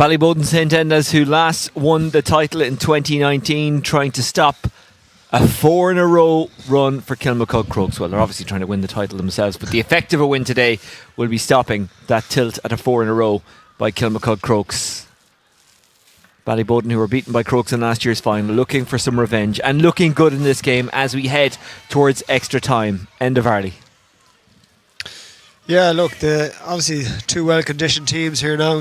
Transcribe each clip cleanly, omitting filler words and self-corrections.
Ballyboden St Endas, who last won the title in 2019, trying to stop a 4-in-a-row run for Kilmacud Crokes. Well, they're obviously trying to win the title themselves, but the effect of a win today will be stopping that tilt at a 4-in-a-row by Kilmacud Crokes. Ballyboden, who were beaten by Crokes in last year's final, looking for some revenge and looking good in this game as we head towards extra time. End of Arley. Yeah, look, obviously two well-conditioned teams here now.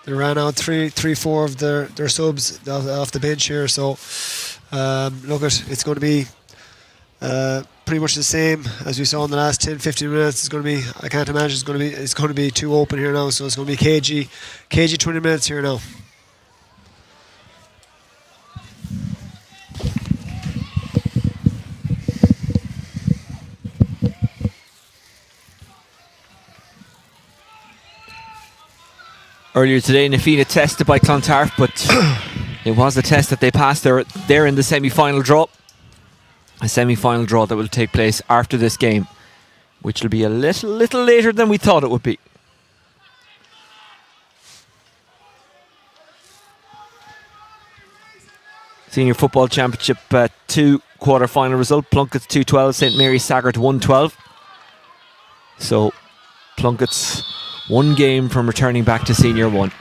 They ran out three, four of their subs off the bench here. So, look, it's going to be pretty much the same as we saw in the last 10-15 minutes. It's going to be, I can't imagine it's going to be too open here now. So it's going to be cagey 20 minutes here now. Earlier today, Nafina tested by Clontarf, but it was a test that they passed. They're in the semi-final draw. A semi-final draw that will take place after this game, which will be a little later than we thought it would be. Senior Football Championship 2 quarter-final result. Plunkett's 2-12, St Mary's Saggart 1-12. So Plunkett's one game from returning back to Senior 1.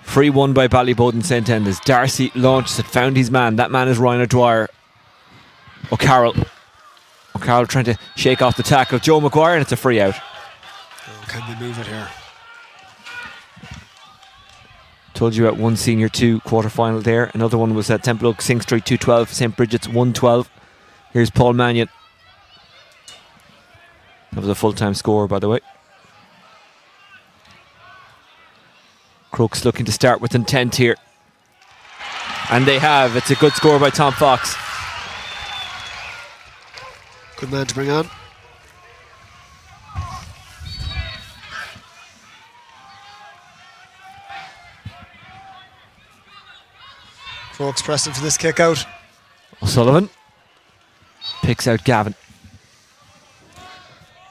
Free won by Ballyboden St Endas. Darcy launched it, found his man. That man is Ryan O'Dwyer. O'Carroll trying to shake off the tackle of Joe Maguire, and it's a free out. Oh, can they move it here? Told you at one Senior 2 quarter-final there. Another one was at Temple Oak Sing Street 2-12, St Bridget's 1-12. Here's Paul Mannion. That was a full-time score, by the way. Crokes looking to start with intent here. And they have. It's a good score by Tom Fox. Good man to bring on. Crokes pressing for this kick out. O'Sullivan picks out Gavin.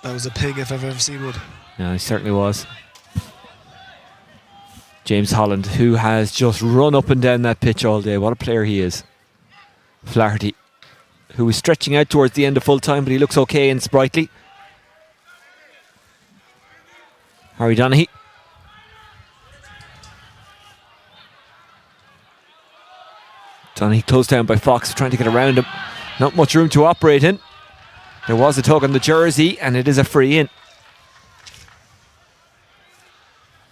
That was a ping if I've ever seen one. Yeah, he certainly was. James Holland, who has just run up and down that pitch all day. What a player he is. Flaherty, who is stretching out towards the end of full time, but he looks okay and sprightly. Harry Donaghy. Donaghy closed down by Fox, trying to get around him. Not much room to operate in. There was a tug on the jersey, and it is a free in.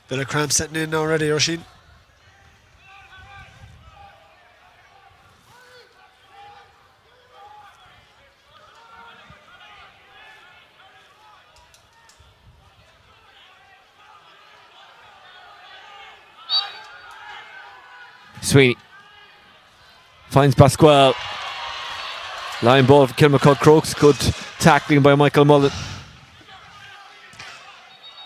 Bit of cramp setting in already, Roisin. Sweeney finds Pasquale. Line ball for Kilmacud Crokes. Good tackling by Michael Mullen.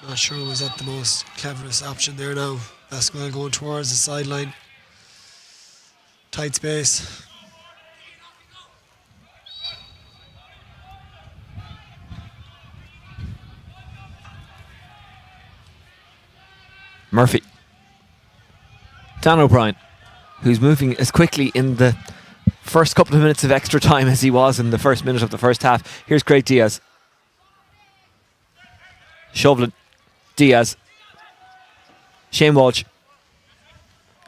Not sure was that the most cleverest option there now. Pasquale going towards the sideline. Tight space. Murphy. Dan O'Brien, who's moving as quickly in the first couple of minutes of extra time as he was in the first minute of the first half. Here's Craig Diaz. Shovlin. Diaz. Shane Walsh.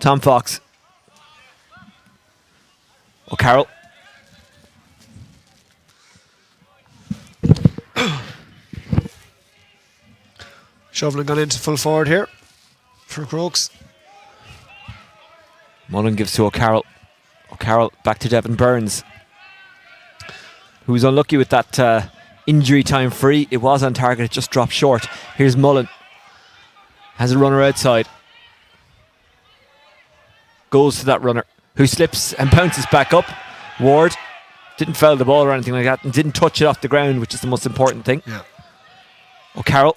Tom Fox. O'Carroll. Shovlin gone into full forward here for Crokes. Mullen gives to O'Carroll. O'Carroll back to Devin Burns, who was unlucky with that injury time free. It was on target, it just dropped short. Here's Mullen. Has a runner outside. Goes to that runner, who slips and bounces back up. Ward didn't foul the ball or anything like that, and didn't touch it off the ground, which is the most important thing. Yeah. O'Carroll.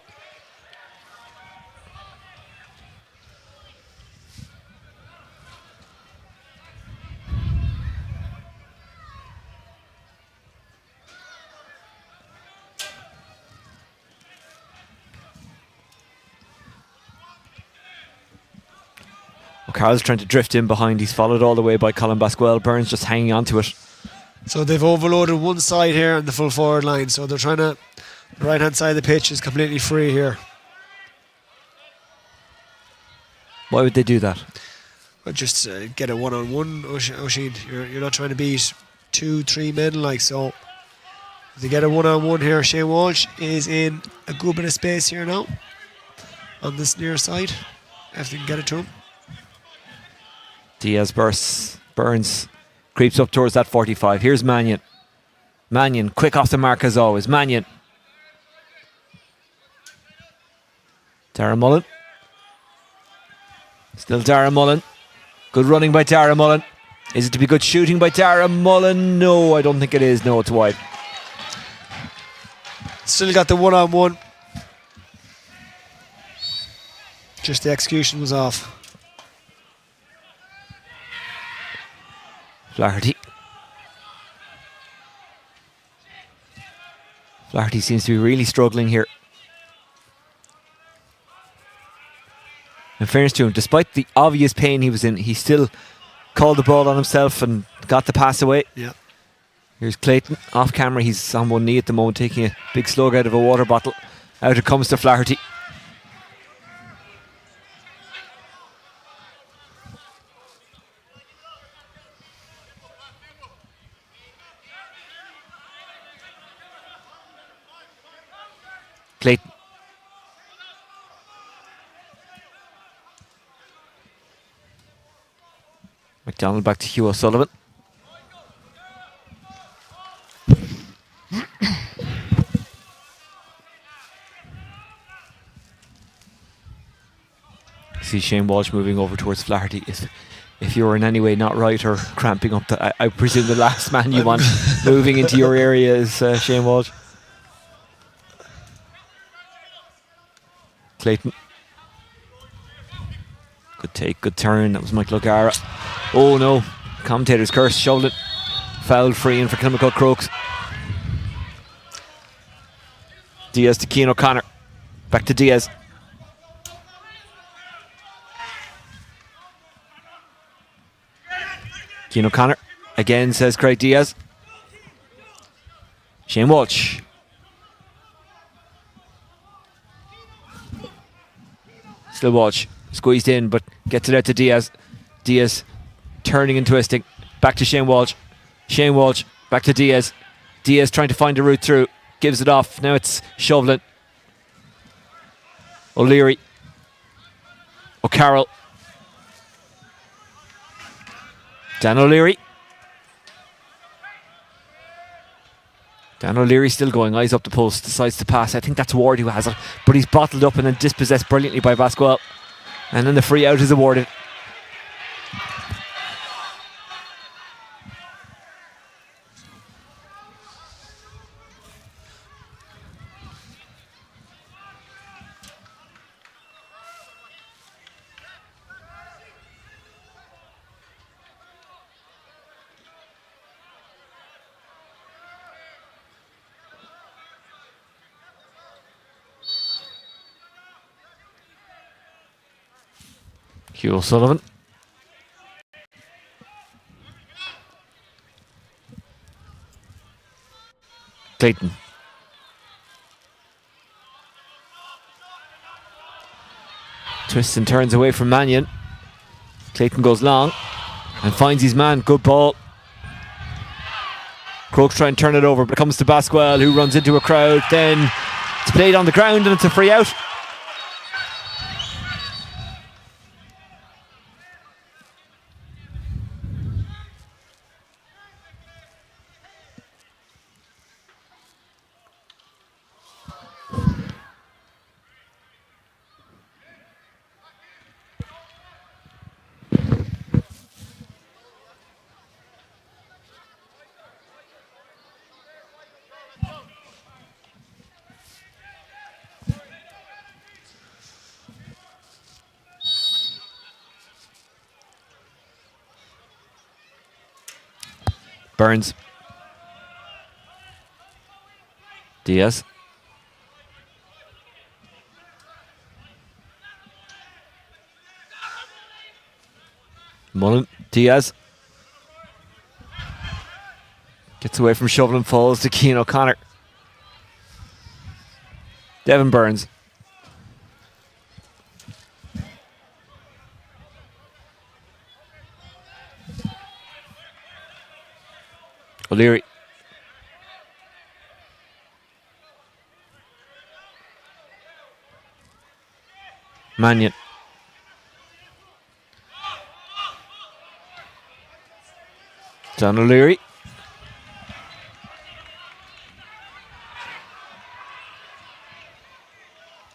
O'Carroll's trying to drift in behind. He's followed all the way by Colin Basquel. Burns just hanging on to it. So they've overloaded one side here on the full forward line. So they're trying to... The right-hand side of the pitch is completely free here. Why would they do that? But just get a one-on-one, Oisin. You're not trying to beat 2-3 men like so. If they get a one-on-one here, Shane Walsh is in a good bit of space here now on this near side. If they can get it to him. Diaz bursts. Burns creeps up towards that 45. Here's Mannion. Mannion, quick off the mark as always. Mannion. Darren Mullen. Still Darren Mullen. Good running by Darren Mullen. Is it to be good shooting by Darren Mullen? No, I don't think it is. No, it's wide. Still got the one-on-one. Just the execution was off. Flaherty. Flaherty seems to be really struggling here. In fairness to him, despite the obvious pain he was in, he still called the ball on himself and got the pass away. Yeah. Here's Clayton off camera. He's on one knee at the moment, taking a big slug out of a water bottle. Out it comes to Flaherty. Clayton. McDonald back to Hugh O'Sullivan. See Shane Walsh moving over towards Flaherty. If you're in any way not right or cramping up, I presume the last man you want moving into your area is Shane Walsh. Clayton. Good take, good turn. That was Michael O'Gara. Oh no, commentator's curse, shoveled it. Foul free in for Kilmacud Crokes. Diaz to Cian O'Connor. Back to Diaz. Cian O'Connor again, says Craig Diaz. Shane Walsh. Still Walsh. Squeezed in, but gets it out to Diaz. Diaz turning and twisting. Back to Shane Walsh. Shane Walsh back to Diaz. Diaz trying to find a route through. Gives it off. Now it's Shovlin. O'Leary. O'Carroll. Dan O'Leary. Dan O'Leary still going. Eyes up the post. Decides to pass. I think that's Ward who has it. But he's bottled up and then dispossessed brilliantly by Basquel. And then the free out is awarded. Hugh O'Sullivan. Clayton. Twists and turns away from Mannion. Clayton goes long and finds his man. Good ball. Crokes try and turn it over, but it comes to Basquel, who runs into a crowd. Then it's played on the ground and it's a free out. Burns. Diaz. Mullen, Diaz. Gets away from shoveling, falls to Cian O'Connor. Devin Burns. O'Leary. Mannion. John O'Leary.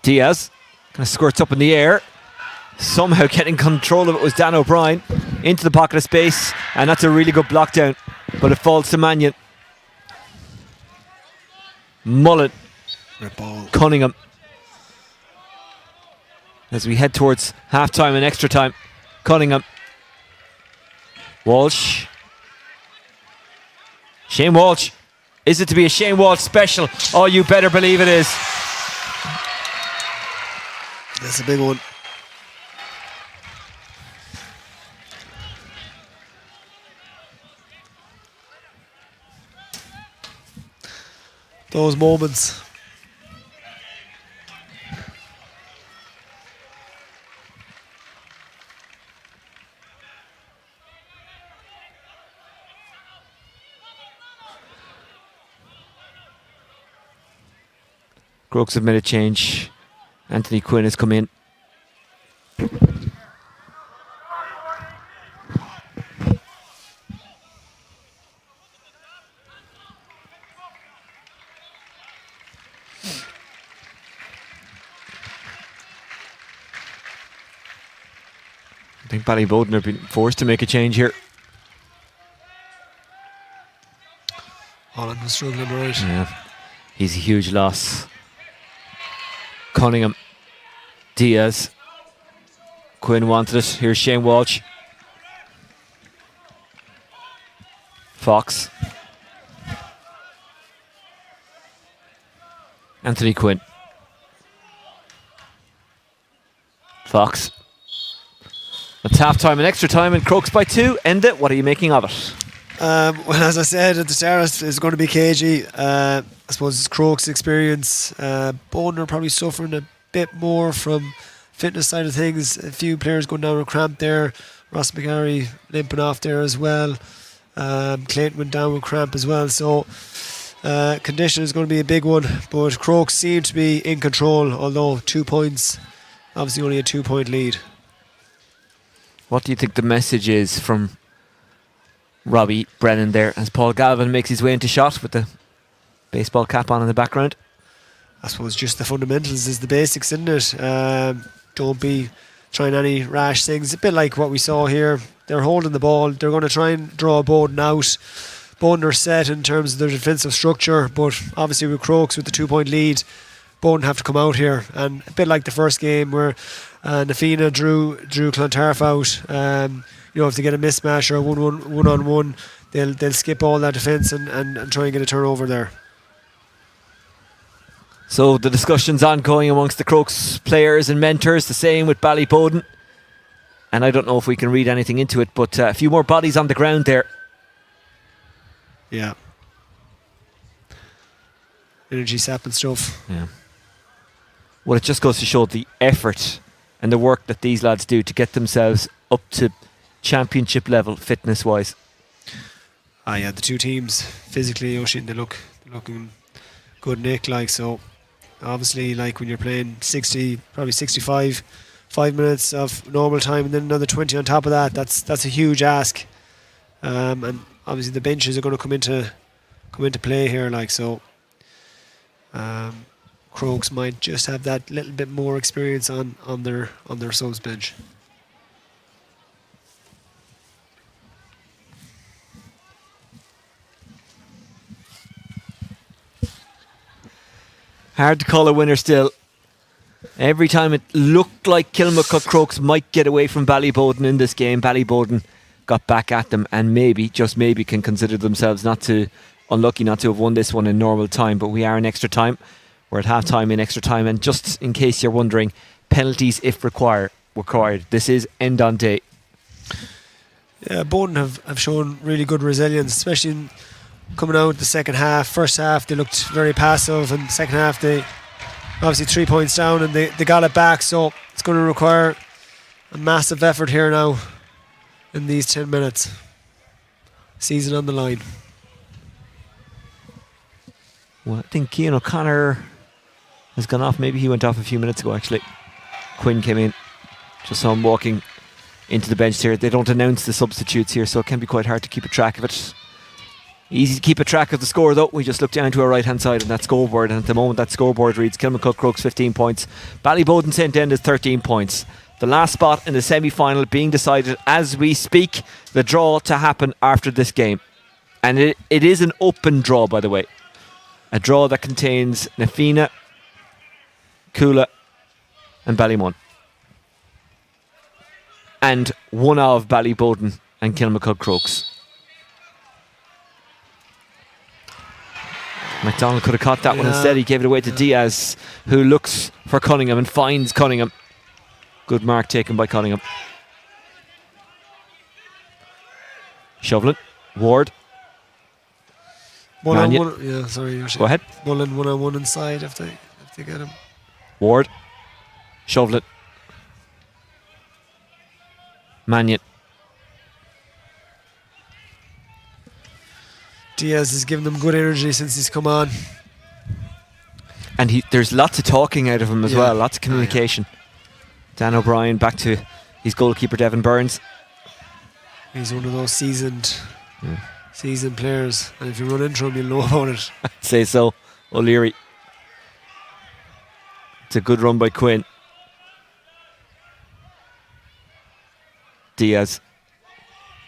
Diaz kind of squirts up in the air. Somehow getting control of it was Dan O'Brien into the pocket of space, and that's a really good block down, but it falls to Mannion. Mullen. Cunningham. As we head towards half-time and extra time. Cunningham. Walsh. Shane Walsh. Is it to be a Shane Walsh special? Oh, you better believe it is. That's a big one. Those moments. Crokes have made a change. Anthony Quinn has come in. I think Ballyboden have been forced to make a change here. Holland was struggling, right? Yeah, he's a huge loss. Cunningham. Diaz. Quinn wanted it. Here's Shane Walsh. Fox. Anthony Quinn. Fox. It's half time and extra time, and Crokes by 2. End it. What are you making of it? Well, as I said at the start, it's going to be cagey. I suppose it's Crokes' experience. Boden are probably suffering a bit more from fitness side of things. A few players going down with cramp there. Ross McGarry limping off there as well. Clayton went down with cramp as well. So condition is going to be a big one. But Crokes seem to be in control, although 2 points, obviously only a 2-point lead. What do you think the message is from Robbie Brennan there as Paul Galvin makes his way into shot with the baseball cap on in the background? I suppose just the fundamentals is the basics, isn't it? Don't be trying any rash things. A bit like what we saw here. They're holding the ball. They're going to try and draw Boden out. Boden are set in terms of their defensive structure, but obviously with Crokes with the 2-point lead, Boden have to come out here. And a bit like the first game where Nafina drew Clontarf out. If they get a mismatch or a one-on-one, they'll skip all that defence and try and get a turnover there. So the discussion's ongoing amongst the Crokes players and mentors, the same with Ballyboden. And I don't know if we can read anything into it, but a few more bodies on the ground there. Yeah. Energy sapping stuff. Yeah. Well, it just goes to show the effort and the work that these lads do to get themselves up to championship level fitness wise. Yeah, the two teams physically, Oisin, they're looking good nick, like, so obviously like when you're playing 60, probably 65 5 minutes of normal time and then another 20 on top of that, that's a huge ask. And obviously the benches are going to come into play here, like, so Crokes might just have that little bit more experience on their subs bench. Hard to call a winner still. Every time it looked like Kilmacud Crokes might get away from Ballyboden in this game, Ballyboden got back at them and maybe, just maybe, can consider themselves unlucky not to have won this one in normal time. But we are in extra time. We're at half time in extra time, and just in case you're wondering, penalties if required. This is end on day. Yeah, Bowden have shown really good resilience, especially coming out the second half. First half they looked very passive, and second half they obviously 3 points down and they got it back. So it's going to require a massive effort here now in these 10 minutes. Season on the line. Well, I think Cian O'Connor has gone off. Maybe he went off a few minutes ago, actually. Quinn came in. Just saw him walking into the bench here. They don't announce the substitutes here, so it can be quite hard to keep a track of it. Easy to keep a track of the score, though. We just look down to our right hand side on that scoreboard, and at the moment that scoreboard reads Kilmacud Crokes 15 points, Ballyboden St Endas 13 points. The last spot in the semi-final being decided as we speak. The draw to happen after this game, and it is an open draw, by the way. A draw that contains Nafina, Coola and Ballymun, and one of Ballyboden and Kilmacud Crokes. McDonald could have caught that one instead. He gave it away to Diaz, who looks for Cunningham and finds Cunningham. Good mark taken by Cunningham. Shoveling. Ward. One on one. Yeah, sorry. Go ahead. Mullen 1-on-1 inside if they get him. Ward. Shoveling. Mannion. Diaz has given them good energy since he's come on. And there's lots of talking out of him as well, lots of communication. Dan O'Brien back to his goalkeeper Devin Burns. He's one of those seasoned players, and if you run into him, you'll know about it. I'd say so. O'Leary. It's a good run by Quinn. Diaz.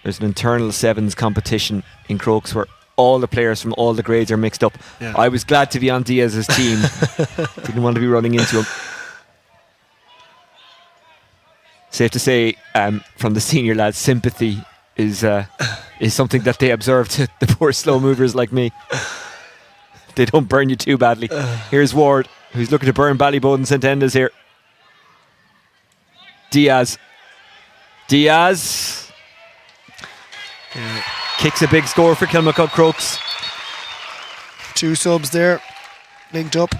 There's an internal sevens competition in Crokes where all the players from all the grades are mixed up. Yeah. I was glad to be on Diaz's team. Didn't want to be running into him. Safe to say, from the senior lads, sympathy is something that they observe to the poor slow movers like me. They don't burn you too badly. Here's Ward, who's looking to burn Ballyboden St Endas here. Diaz. Kicks a big score for Kilmacud Crokes. 2 subs there, linked up.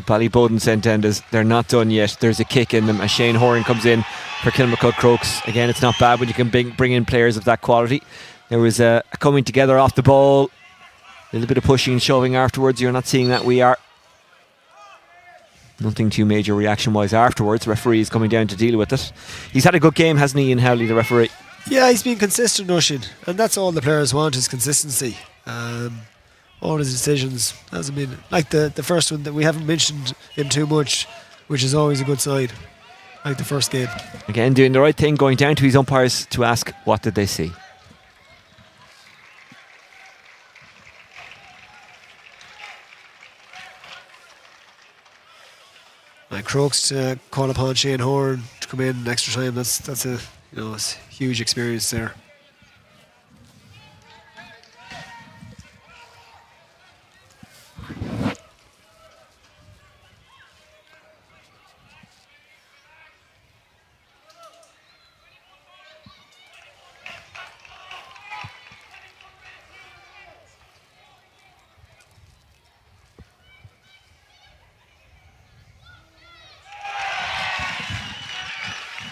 Ballyboden St Endas, they're not done yet. There's a kick in them as Shane Horan comes in for Kilmacud Crokes. Again, it's not bad when you can bring in players of that quality. There was a coming together off the ball. A little bit of pushing and shoving afterwards. You're not seeing that. We are. Nothing too major reaction-wise afterwards. The referee is coming down to deal with it. He's had a good game, hasn't he, Ian Howley, the referee? Yeah, he's been consistent, Oisín, and that's all the players want, is consistency. All his decisions hasn't been like the first one that we haven't mentioned him too much, which is always a good sign, like the first game. Again, doing the right thing, going down to his umpires to ask what did they see. Like Crokes to call upon Shane Horan to come in extra time, that's a it's a huge experience there.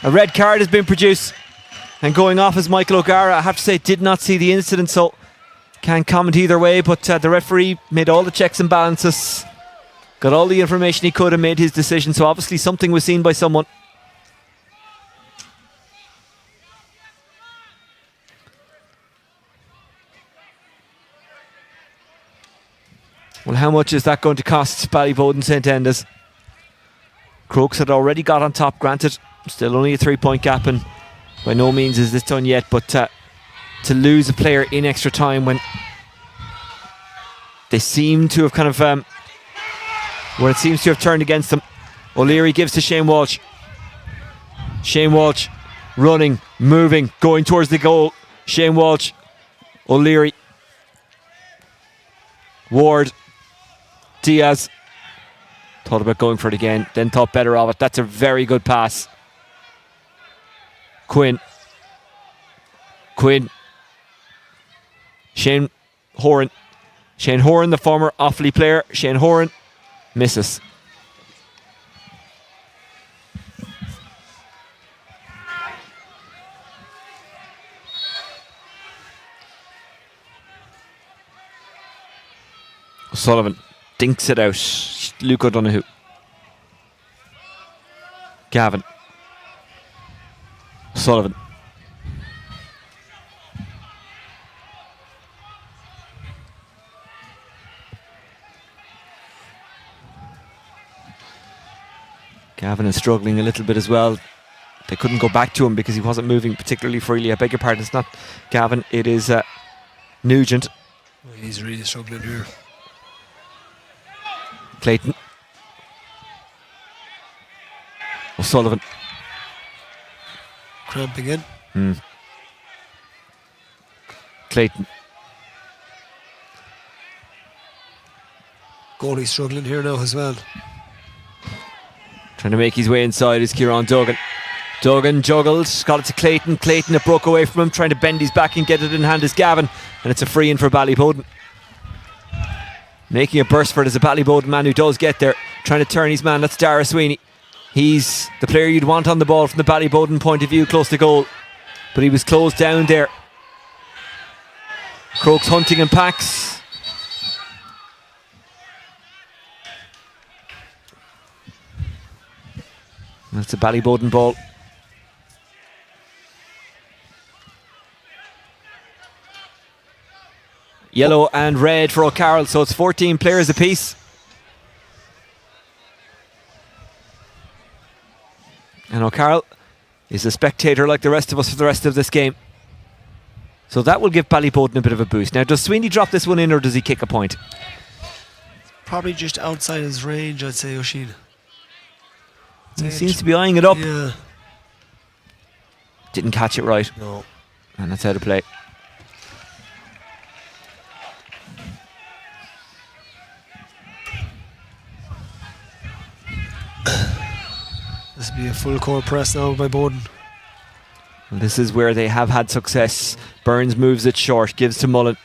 A red card has been produced, and going off is Michael O'Gara. I have to say, did not see the incident, so can't comment either way, but the referee made all the checks and balances, got all the information he could and made his decision, so obviously something was seen by someone. Well, how much is that going to cost Ballyboden St Endas? Crokes had already got on top, granted. Still only a 3-point gap, and by no means is this done yet, but to lose a player in extra time when they seem to have kind of when it seems to have turned against them. O'Leary gives to Shane Walsh. Shane Walsh running, moving, going towards the goal. Shane Walsh, O'Leary Ward. Diaz. Thought about going for it again, then thought better of it. That's a very good pass. Quinn. Shane Horan. Shane Horan, the former Offaly player. Shane Horan misses. Sullivan dinks it out. Luke O'Donoghue. Gavin. Sullivan. Gavin is struggling a little bit as well. They couldn't go back to him because he wasn't moving particularly freely. I beg your pardon, it's not Gavin, it is Nugent. He's really struggling here. Clayton. O'Sullivan. Cramp again. Clayton. Goalie struggling here now as well. Trying to make his way inside is Kieran Duggan. Duggan juggled, got it to Clayton. Clayton, it broke away from him, trying to bend his back and get it in hand is Gavin. And it's a free in for Ballyboden. Making a burst for it is a Ballyboden man who does get there. Trying to turn his man, that's Dara Sweeney. He's the player you'd want on the ball from the Ballyboden point of view, close to goal. But he was closed down there. Crokes hunting in packs. That's a Ballyboden ball. Yellow and red for O'Carroll, so it's 14 players apiece. And O'Carroll is a spectator like the rest of us for the rest of this game. So that will give Ballyboden a bit of a boost. Now, does Sweeney drop this one in or does he kick a point? Probably just outside his range, I'd say, Oisin. He seems to be eyeing it up. Yeah. Didn't catch it right. No. And that's out of play. This will be a full court press now by Bowden. This is where they have had success. Burns moves it short, gives to Mullen.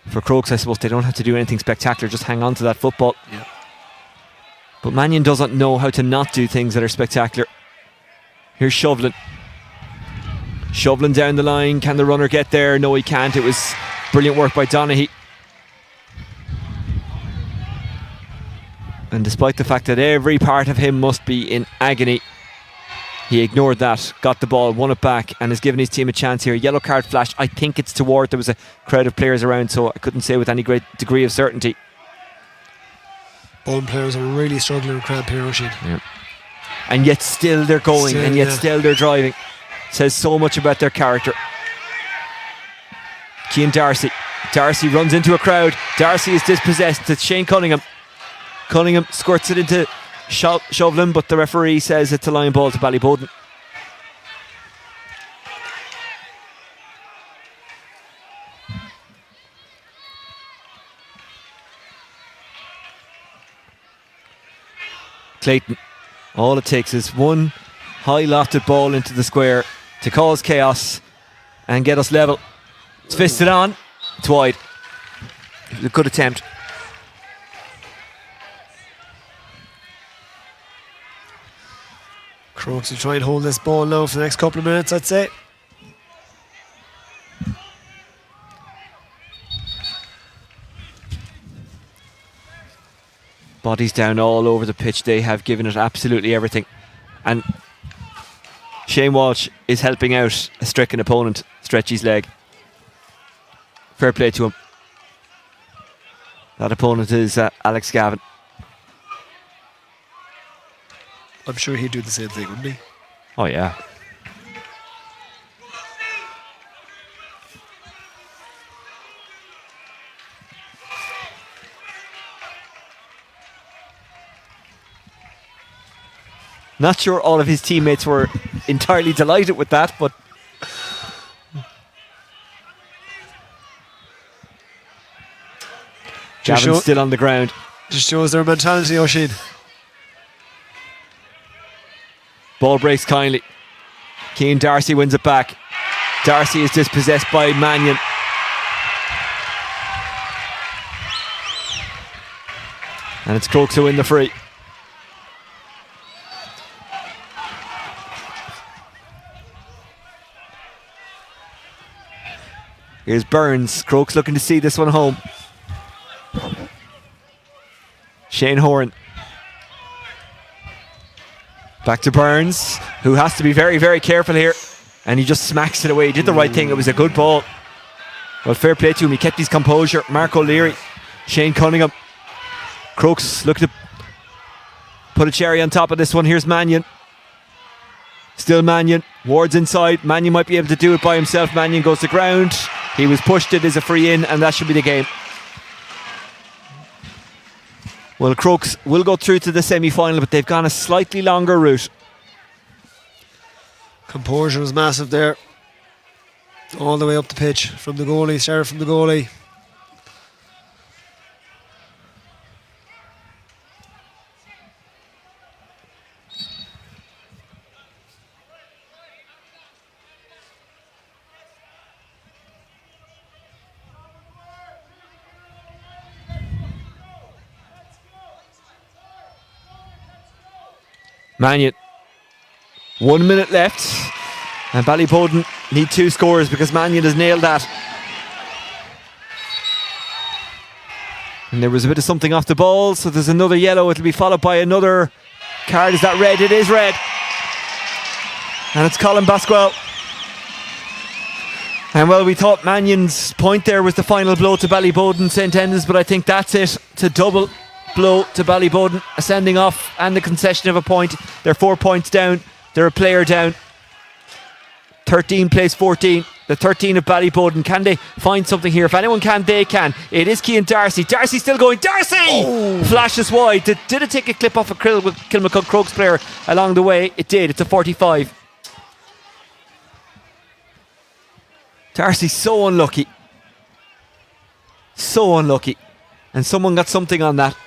For Crokes, I suppose they don't have to do anything spectacular, just hang on to that football. Yeah. But Mannion doesn't know how to not do things that are spectacular. Here's Shovlin. Shovlin down the line. Can the runner get there? No, he can't. It was brilliant work by Donaghy. And despite the fact that every part of him must be in agony, he ignored that, got the ball, won it back, and has given his team a chance here. Yellow card flash. I think it's toward. There was a crowd of players around, so I couldn't say with any great degree of certainty. Bowden players are really struggling with cramp here, Rashid. Yeah. And yet still they're going, and yet still they're driving. Says so much about their character. Cian Darcy. Darcy runs into a crowd. Darcy is dispossessed. It's Shane Cunningham. Cunningham squirts it into Shovlin, but the referee says it's a line ball to Ballyboden. Clayton. All it takes is one high lofted ball into the square to cause chaos and get us level. It's fisted on. It's wide. It was a good attempt. Crokes will try and hold this ball now for the next couple of minutes, I'd say. Bodies down all over the pitch. They have given it absolutely everything. And Shane Walsh is helping out a stricken opponent stretch his leg. Fair play to him. That opponent is Alex Gavin. I'm sure he'd do the same thing, wouldn't he? Oh yeah. Not sure all of his teammates were entirely delighted with that, but Gavin's still on the ground. Just shows their mentality, Oisin. Ball breaks kindly. Cian Darcy wins it back. Darcy is dispossessed by Mannion. And it's Crokes who win the free. Here's Burns. Crokes looking to see this one home. Shane Horan. Back to Burns, who has to be very, very careful here. And he just smacks it away. He did the right thing. It was a good ball. Well, fair play to him. He kept his composure. Mark O'Leary. Shane Cunningham. Crokes looking to put a cherry on top of this one. Here's Mannion. Still Mannion. Ward's inside. Mannion might be able to do it by himself. Mannion goes to ground. He was pushed. It is a free in, and that should be the game. Well, Crokes will go through to the semi-final, but they've gone a slightly longer route. Composure was massive there. All the way up the pitch from the goalie. Started from the goalie. Mannion. 1 minute left. And Ballyboden need 2 scores because Mannion has nailed that. And there was a bit of something off the ball, so there's another yellow. It'll be followed by another card. Is that red? It is red. And it's Colin Basquel. And well, we thought Mannion's point there was the final blow to Ballyboden St. Endas, but I think that's it. It's a double blow to Ballyboden, a sending off and the concession of a point. They're 4 points down. They're a player down. 13 plays 14. The 13 of Ballyboden. Can they find something here? If anyone can, they can. It is Cian Darcy. Darcy still going. Darcy! Oh. Flashes wide. Did it take a clip off a Kilmacud Crokes player along the way? It did. It's a 45. Darcy's so unlucky. So unlucky. And someone got something on that.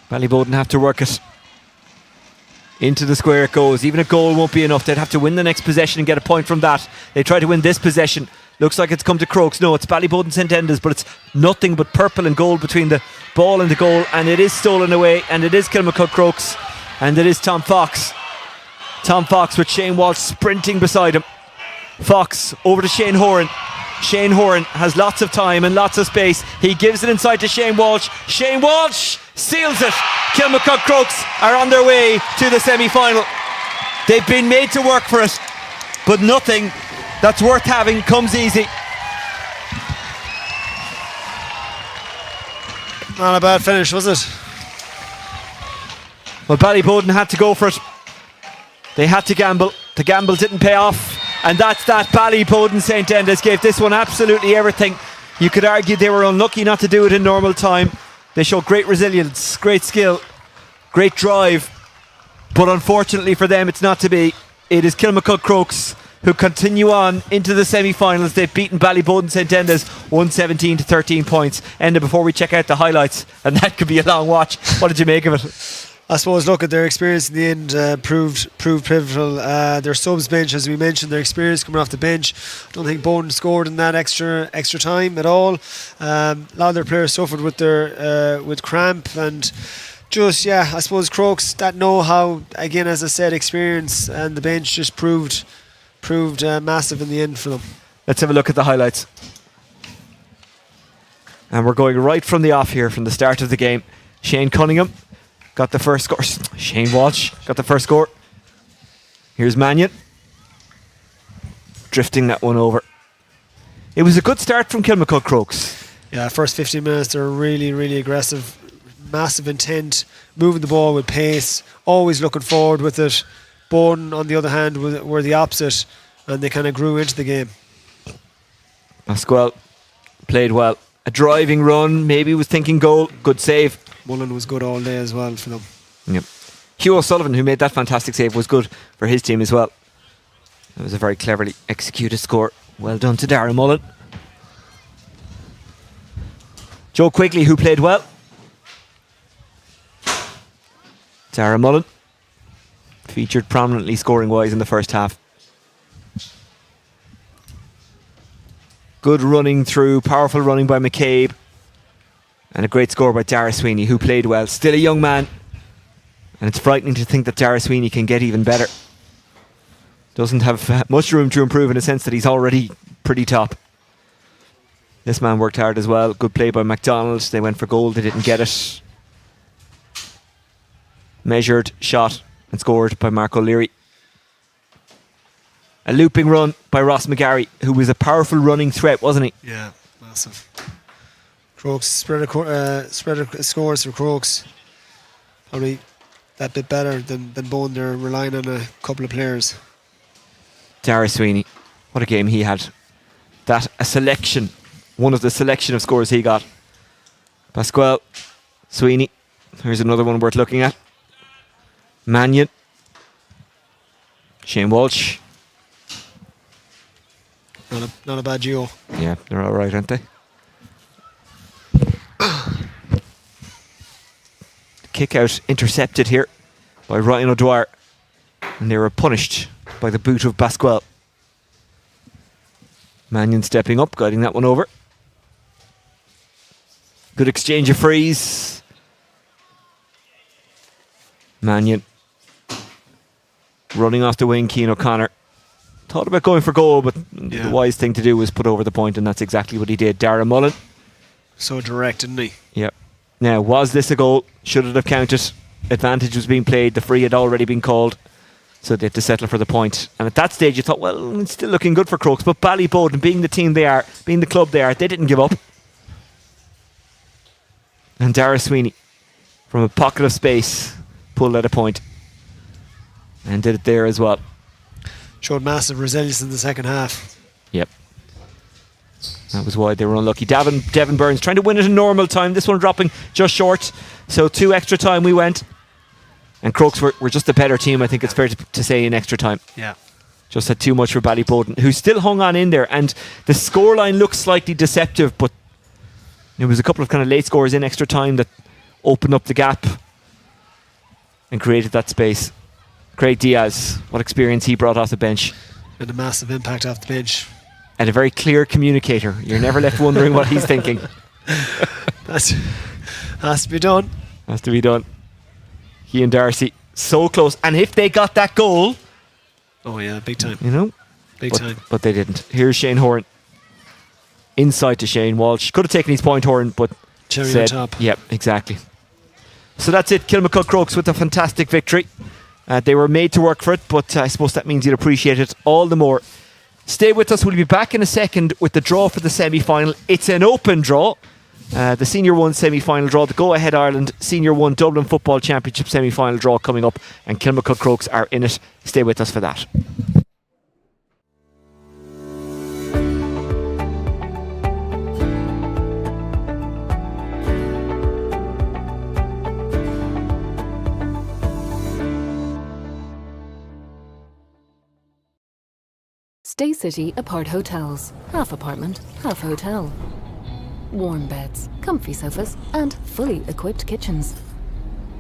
Ballyboden have to work it. Into the square it goes. Even a goal won't be enough. They'd have to win the next possession and get a point from that. They try to win this possession. Looks like it's come to Crokes. No, it's Ballyboden St. Endas, but it's nothing but purple and gold between the ball and the goal. And it is stolen away. And it is Kilmacud Crokes. And it is Tom Fox. Tom Fox with Shane Walsh sprinting beside him. Fox over to Shane Horan. Shane Horan has lots of time and lots of space. He gives it inside to Shane Walsh. Shane Walsh seals it. Kilmacud Crokes are on their way to the semi-final. They've been made to work for it, but nothing that's worth having comes easy. Not a bad finish, was it? Well, Ballyboden had to go for it. They had to gamble. The gamble didn't pay off. And that's that. Ballyboden St. Endas gave this one absolutely everything. You could argue they were unlucky not to do it in normal time. They showed great resilience, great skill, great drive. But unfortunately for them, it's not to be. It is Kilmacud Crokes who continue on into the semi-finals. They've beaten Ballyboden St. Endas 117 to 13 points. Enda, before we check out the highlights, and that could be a long watch, what did you make of it? I suppose, look, at their experience in the end proved pivotal. Their subs bench, as we mentioned, their experience coming off the bench. I don't think Bowden scored in that extra time at all. A lot of their players suffered with their with cramp and just, I suppose Crokes, that know-how, again, as I said, experience and the bench just proved massive in the end for them. Let's have a look at the highlights. And we're going right from the off here, from the start of the game. Shane Cunningham got the first score. Shane Walsh got the first score. Here's Mannion drifting that one over. It was a good start from Kilmacud Crokes. Yeah, first 15 minutes they're really, really aggressive, massive intent, moving the ball with pace, always looking forward with it. Bowden, on the other hand, were the opposite, and they kind of grew into the game. Pasquale played well. A driving run, maybe was thinking goal. Good save. Mullen was good all day as well for them. Yep. Hugh O'Sullivan, who made that fantastic save, was good for his team as well. That was a very cleverly executed score. Well done to Darren Mullen. Joe Quigley, who played well. Darren Mullen featured prominently scoring-wise in the first half. Good running through, powerful running by McCabe. And a great score by Dara Sweeney, who played well. Still a young man. And it's frightening to think that Dara Sweeney can get even better. Doesn't have much room to improve in the sense that he's already pretty top. This man worked hard as well. Good play by McDonald. They went for goal. They didn't get it. Measured, shot and scored by Mark O'Leary. A looping run by Ross McGarry, who was a powerful running threat, wasn't he? Yeah, massive. Crokes spread of scores for Crokes. Probably that bit better than Bone. They're relying on a couple of players. Dara Sweeney, what a game he had. That a selection, one of the selection of scores he got. Pasquale, Sweeney, here's another one worth looking at. Mannion, Shane Walsh. Not a bad duo. Yeah, they're all right, aren't they? Kick out intercepted here by Ryan O'Dwyer, and they were punished by the boot of Pasquale. Mannion stepping up, guiding that one over. Good exchange of frees. Mannion running off the wing. Cian O'Connor thought about going for goal, but the wise thing to do was put over the point, and that's exactly what he did. Darren Mullen. So direct, didn't he? Yep. Now, was this a goal? Should it have counted? Advantage was being played. The free had already been called, so they had to settle for the point. And at that stage, you thought, well, it's still looking good for Crokes. But Ballyboden, being the team they are, being the club they are, they didn't give up. And Dara Sweeney, from a pocket of space, pulled out a point and did it there as well. Showed massive resilience in the second half. Yep. That was why they were unlucky. Devin Burns trying to win it in normal time. This one dropping just short. So 2 extra time we went. And Crokes were just a better team, I think it's fair to say, in extra time. Yeah. Just had too much for Ballyboden, who still hung on in there. And the scoreline looks slightly deceptive, but there was a couple of kind of late scores in extra time that opened up the gap and created that space. Craig Diaz, what experience he brought off the bench. And a massive impact off the bench. And a very clear communicator. You're never left wondering what he's thinking. That has to be done. Has to be done. He and Darcy, so close. And if they got that goal... Oh yeah, big time. You know? Big time. But they didn't. Here's Shane Horan. Inside to Shane Walsh. Could have taken his point, Horan, but cherry on top. Yep, exactly. So that's it. Kilmacud Crokes with a fantastic victory. They were made to work for it, but I suppose that means you'd appreciate it all the more. Stay with us. We'll be back in a second with the draw for the semi-final. It's an open draw. The Senior 1 semi-final draw. The Go Ahead Ireland Senior 1 Dublin Football Championship semi-final draw coming up, and Kilmacud Crokes are in it. Stay with us for that. Stay City Apart Hotels. Half apartment, half hotel. Warm beds, comfy sofas, and fully equipped kitchens.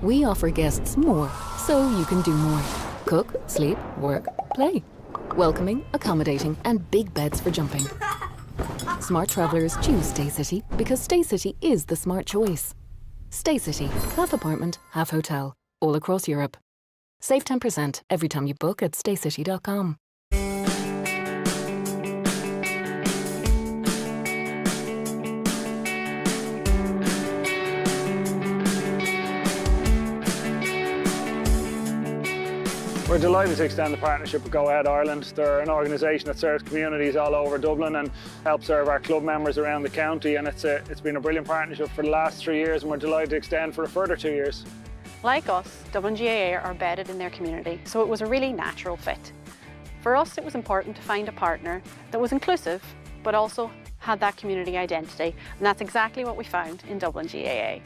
We offer guests more, so you can do more. Cook, sleep, work, play. Welcoming, accommodating, and big beds for jumping. Smart travellers choose Stay City because Stay City is the smart choice. Stay City, half apartment, half hotel, all across Europe. Save 10% every time you book at staycity.com. We're delighted to extend the partnership with Go Ahead Ireland. They're an organisation that serves communities all over Dublin and helps serve our club members around the county, and it's been a brilliant partnership for the last 3 years, and we're delighted to extend for a further 2 years. Like us, Dublin GAA are embedded in their community, so it was a really natural fit. For us, it was important to find a partner that was inclusive, but also had that community identity, and that's exactly what we found in Dublin GAA.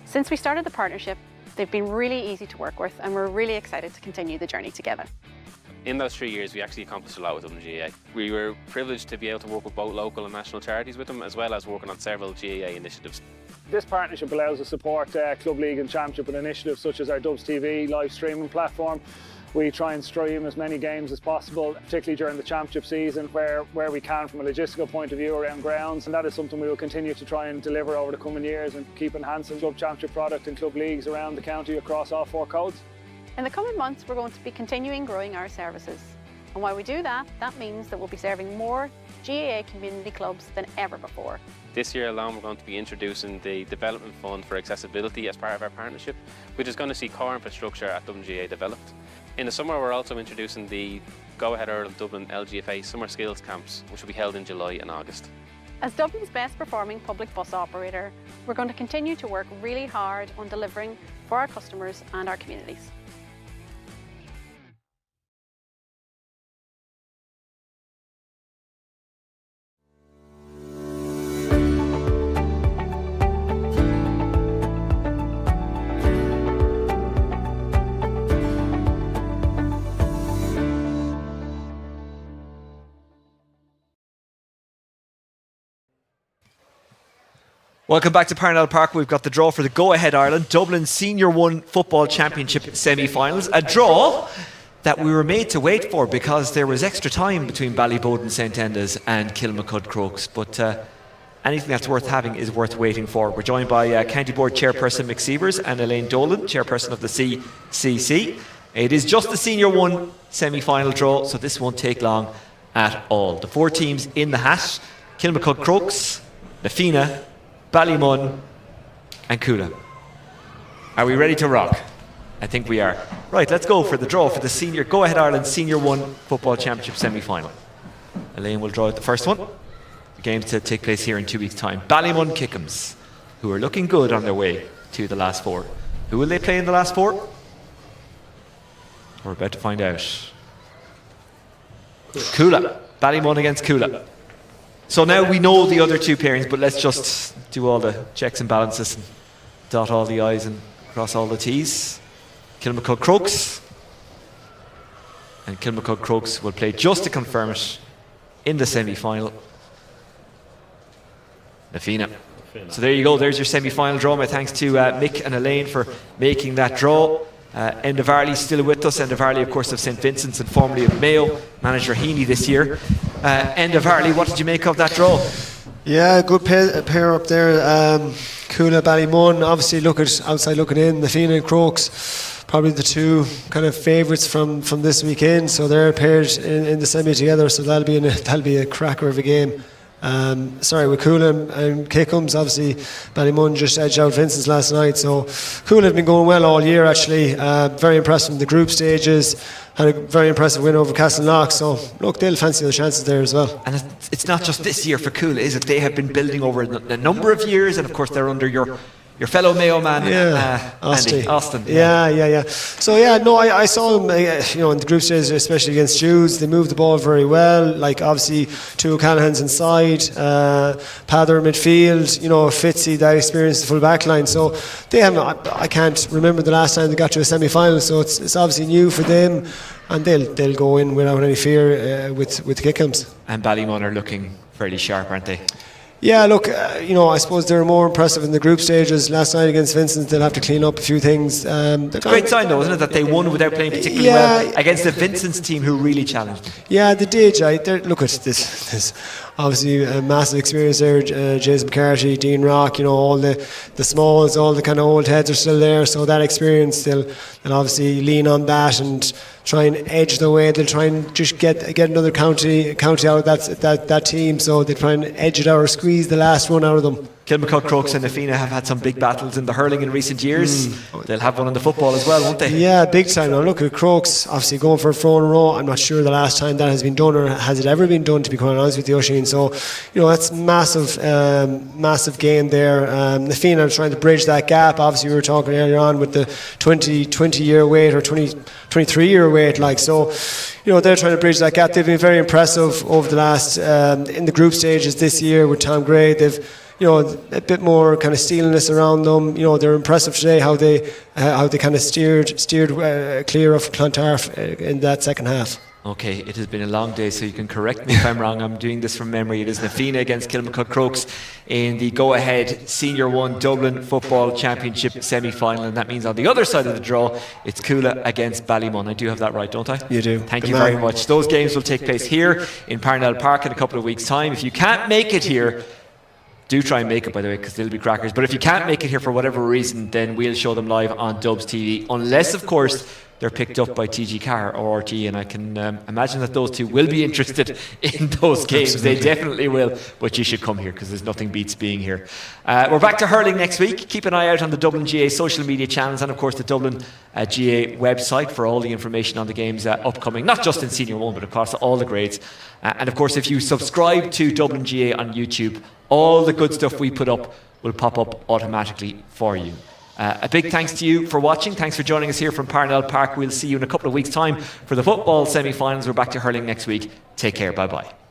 Since we started the partnership, they've been really easy to work with, and we're really excited to continue the journey together. In those 3 years, we actually accomplished a lot with WGA. We were privileged to be able to work with both local and national charities with them, as well as working on several GAA initiatives. This partnership allows us to support Club League and Championship with initiatives such as our Dubs TV live streaming platform. We try and stream as many games as possible, particularly during the Championship season where we can from a logistical point of view around grounds, and that is something we will continue to try and deliver over the coming years and keep enhancing Club Championship product and club leagues around the county across all 4 codes. In the coming months, we're going to be continuing growing our services. And while we do that, that means that we'll be serving more GAA community clubs than ever before. This year alone, we're going to be introducing the Development Fund for Accessibility as part of our partnership, which is going to see core infrastructure at WGA developed. In the summer, we're also introducing the Go Ahead Ireland Dublin LGFA Summer Skills Camps, which will be held in July and August. As Dublin's best performing public bus operator, we're going to continue to work really hard on delivering for our customers and our communities. Welcome back to Parnell Park. We've got the draw for the Go Ahead Ireland Dublin Senior 1 Football Championship semi-finals. A draw that we were made to wait for because there was extra time between Ballyboden, St Endas and Kilmacud Crokes. But anything that's worth having is worth waiting for. We're joined by County Board Chairperson Mick Sievers and Elaine Dolan, Chairperson of the CCC. It is just the Senior 1 semi-final draw, so this won't take long at all. The 4 teams in the hat: Kilmacud Crokes, Lafina, Ballymun and Coola. Are we ready to rock? I think we are. Right, let's go for the draw for the Senior Go Ahead Ireland Senior 1 Football Championship semi-final. Elaine will draw out the first one. The game's to take place here in 2 weeks' time. Ballymun Kickums, who are looking good on their way to the last 4. Who will they play in the last 4? We're about to find out. Coola. Ballymun against Coola. So now we know the other 2 pairings, but let's just do all the checks and balances and dot all the I's and cross all the T's. Kilmacud Crokes. And Kilmacud Crokes will play, just to confirm it, in the semi-final. Lafina. So there you go, there's your semi-final draw. My thanks to Mick and Elaine for making that draw. Enda Varley still with us. Enda Varley, of course, of St Vincent's and formerly of Mayo, manager Heaney this year. Enda Varley, what did you make of that draw? Yeah, good pair up there. Coola, Ballymun, obviously outside looking in, the Fina and Crokes, probably the 2 kind of favourites from this weekend. So they're paired in the semi together. So that'll be a cracker of a game. With Coola and Kickums, obviously Ballymun just edged out Vincent's last night, so Coola have been going well all year actually. Very impressed from the group stages, had a very impressive win over Castleknock, so look, they'll fancy the chances there as well. And it's not just this year for Coola, is it? They have been building over a number of years, and of course they're under your fellow Mayo man, Austin. Yeah. So I saw them, in the group stage, especially against Jews. They moved the ball very well. Like obviously, 2 O'Callaghan's inside, Pather midfield. Fitzy, that experience, the full back line. So they haven't. I can't remember the last time they got to a semi-final. So it's obviously new for them, and they'll go in without any fear with Kickums. And Ballymun are looking fairly sharp, aren't they? Yeah, look, I suppose they're more impressive in the group stages. Last night against Vincent, they'll have to clean up a few things. It's a great sign, though, isn't it, that they won without playing particularly well against the Vincent's team, who really challenged them. Yeah, they did. Look at this. Obviously, a massive experience there. Jason McCarthy, Dean Rock, all the smalls, all the kind of old heads are still there. So that experience, they'll obviously lean on that and try and edge their way. They'll try and just get another county out of that team. So they try and edge it out or squeeze the last one out of them. Kilmacud, Crokes and Lafina have had some big battles in the hurling in recent years. They'll have one in the football as well, won't they? Yeah, big time. Now look at Crokes, obviously going for a 4 in a row. I'm not sure the last time that has been done, or has it ever been done, to be quite honest with you, Oisin. So, that's massive game there. Lafina are trying to bridge that gap. Obviously, we were talking earlier on with the 20-year wait, or 23-year wait. They're trying to bridge that gap. They've been very impressive over the last, in the group stages this year with Tom Gray. They've a bit more kind of steeliness around them. They're impressive today how they kind of steered clear of Clontarf in that second half. Okay, it has been a long day, so you can correct me if I'm wrong. I'm doing this from memory. It is Nafina against Kilmacud Crokes in the go-ahead Senior 1 Dublin Football Championship semi-final, and that means on the other side of the draw, it's Coola against Ballyboden. I do have that right, don't I? You do. Thank you very much. Those games will take place here in Parnell Park in a couple of weeks' time. If you can't make it here, do try and make it, by the way, because they'll be crackers. But if you can't make it here for whatever reason, then we'll show them live on Dubs TV, unless, of course, they're picked up by TG Carr or RT, and I can imagine that those two will be interested in those games. Absolutely. They definitely will, but you should come here because there's nothing beats being here. We're back to hurling next week. Keep an eye out on the Dublin GA social media channels and, of course, the Dublin GA website for all the information on the games upcoming, not just in Senior 1, but across all the grades. And, of course, if you subscribe to Dublin GA on YouTube, all the good stuff we put up will pop up automatically for you. A big thanks to you for watching. Thanks for joining us here from Parnell Park. We'll see you in a couple of weeks' time for the football semi-finals. We're back to hurling next week. Take care. Bye-bye.